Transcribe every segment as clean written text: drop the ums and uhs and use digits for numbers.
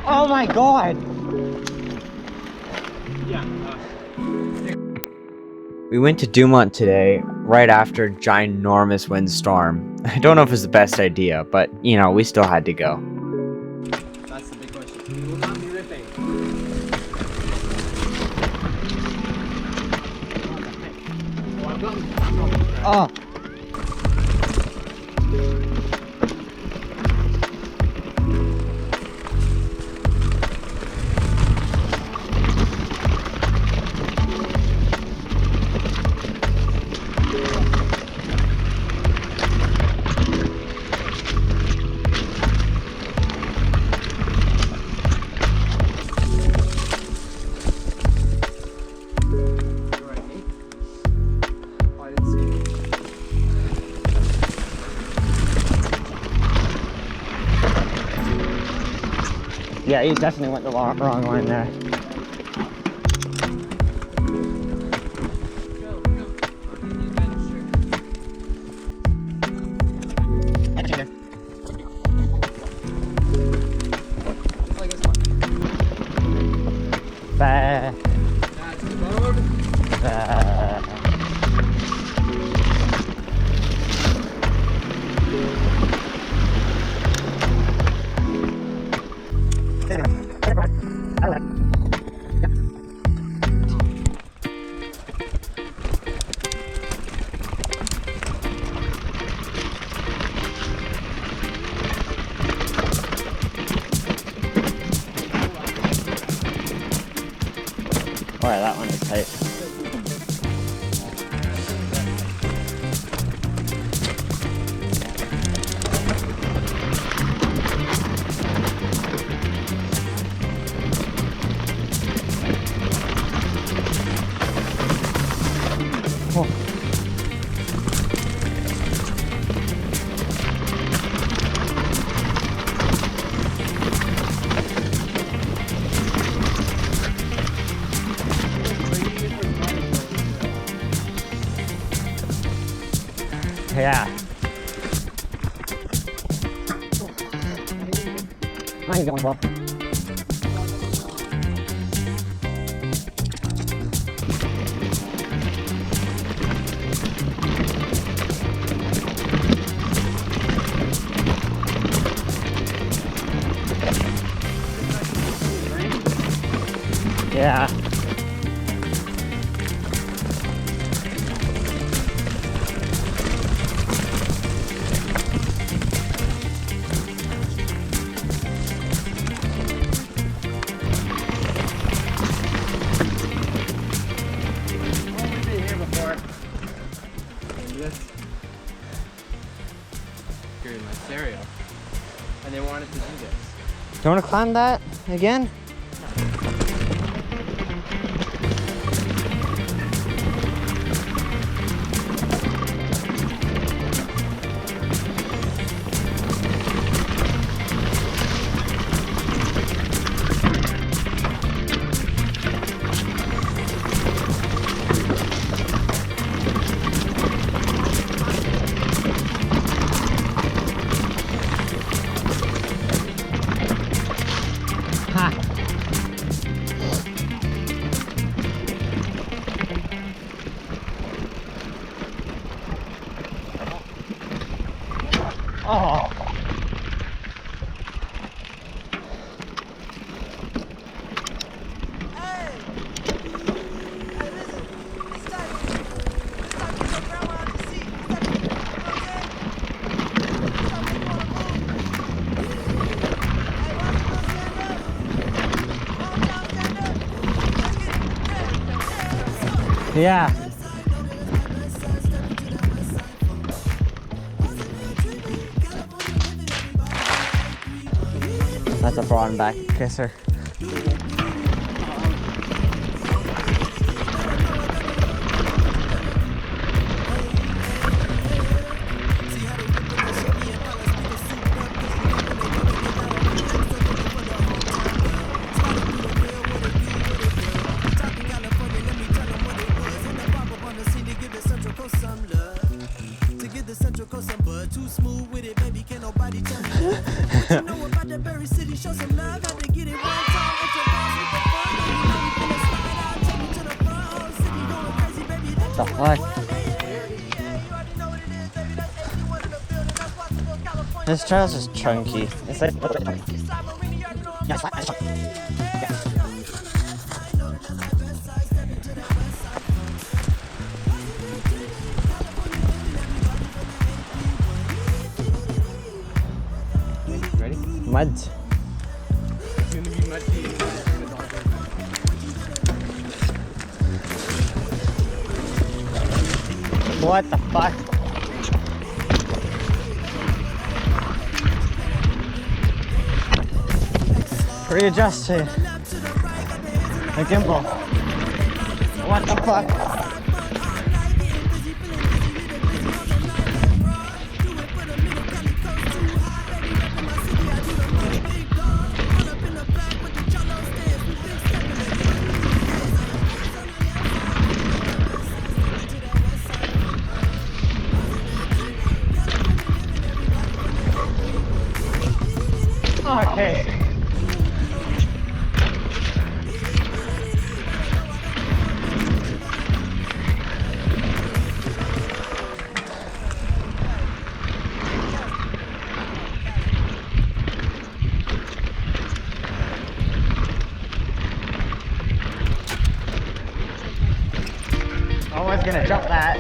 Oh my god! We went to Dumont today, right after a ginormous windstorm. I don't know if it was the best idea, but, you know, we still had to go. That's the big question. We will not be ripping. Oh! Yeah, he definitely went the wrong line there. That's the road. Alright, that one is tight. Oh. Yeah. I ain't going well. Yeah. Here in my stereo, and they wanted to do this. Do you want to climb that again? Oh. Yeah. That's a broad back kisser. Too smooth with it, baby, can't nobody tell me. What you know about that Berry City? Show some love, how to get it The fuck? This trail's just chunky. It's like. Yeah, it's flat. It's chunky. Yeah. Ready? Mud. It's gonna be muddy. What the fuck? Readjusted. The gimbal. What the fuck? Okay. I was gonna jump that.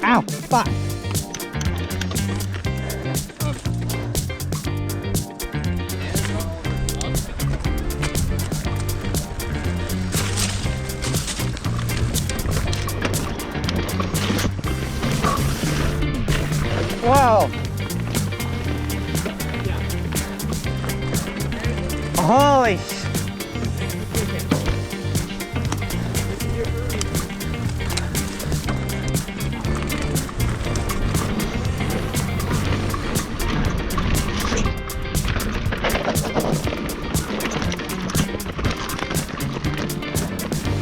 Ow, fuck. Whoa. Holy sh...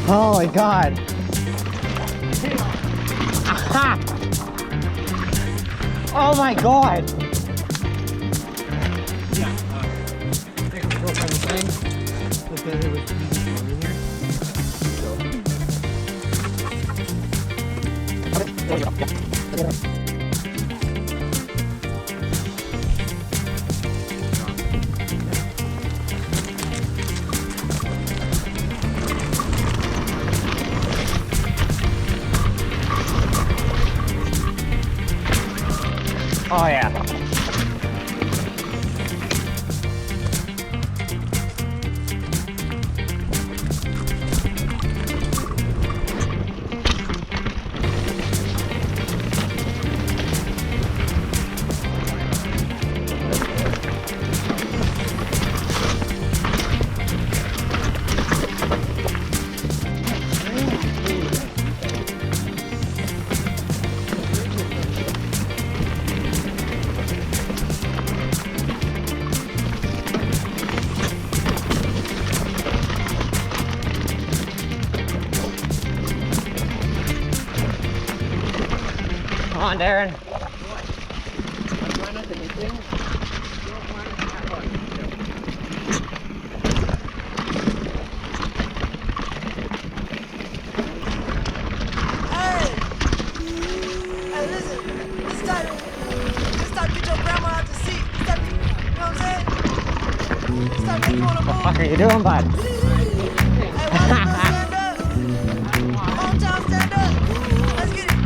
Oh my god. Aha! Oh my god. Yeah. Take a photo of the thing. Look at it with in here. Oh yeah. Come on, Darren. Try not to hit things. You don't want it to happen. Hey, listen, this time get your grandma out the seat. This time, you know what I'm saying? This time you wanna What the move. fuck are you doing, bud? Hey, stand up. Hometown, stand up. Let's get it.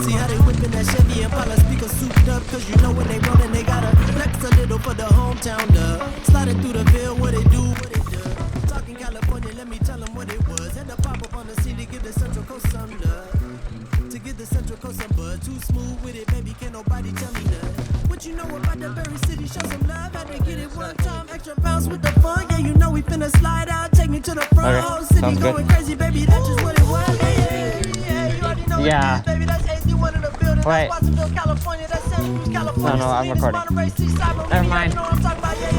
See how they whipping that Chevy and Impala speakers souped up. Cause you know when they rollin', they gotta flex a little for the hometown dub. Sliding through the Ville, what they do, what they do. Talking California, let me tell them what it was. Had to pop up on the scene to give the Central Coast some love. To give the Central Coast some buzz. Too smooth with it, baby, can't nobody tell me nothing. What you know about the Berry City? Show some love. Had to get it one time. Extra bounce with the fun. Yeah, you know we finna slide out. Take me to the front. Okay, Whole city sounds good. going crazy, baby. That's just what it was. Yeah, you already know Yeah. what it is, baby. That's AC1 in the building. Wait. That's Watsonville, California. That's Santa Cruz, California. No, I'm Salinas, recording. Monterey, Seaside, Meridian. Never mind. You know what I'm talking about? Yeah.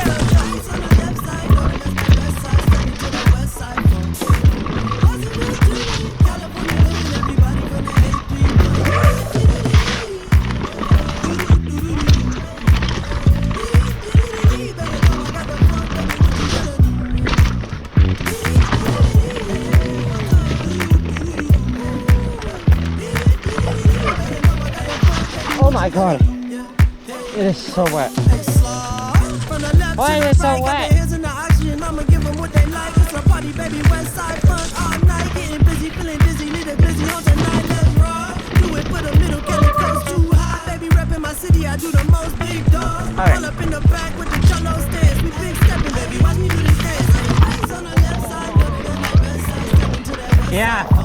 Lights on the left side, no, that's the west side. Stepping to the west side, folks. Watsonville, California, living everybody from the Oh my god. It is so wet. Why is it so wet? I'ma give them what they like. It's a party, baby. West side fun all night. Getting busy, feeling dizzy. Need a busy on tonight. Let's roll. Do it for the middle. Kelly coast too high. Baby, repping my city. I do the most big dog. All right. All up in the back with the cholo stance. We big stepping, baby. Watch me do this dance. Lights on the left side. West side. Stepping to that west Yeah. side.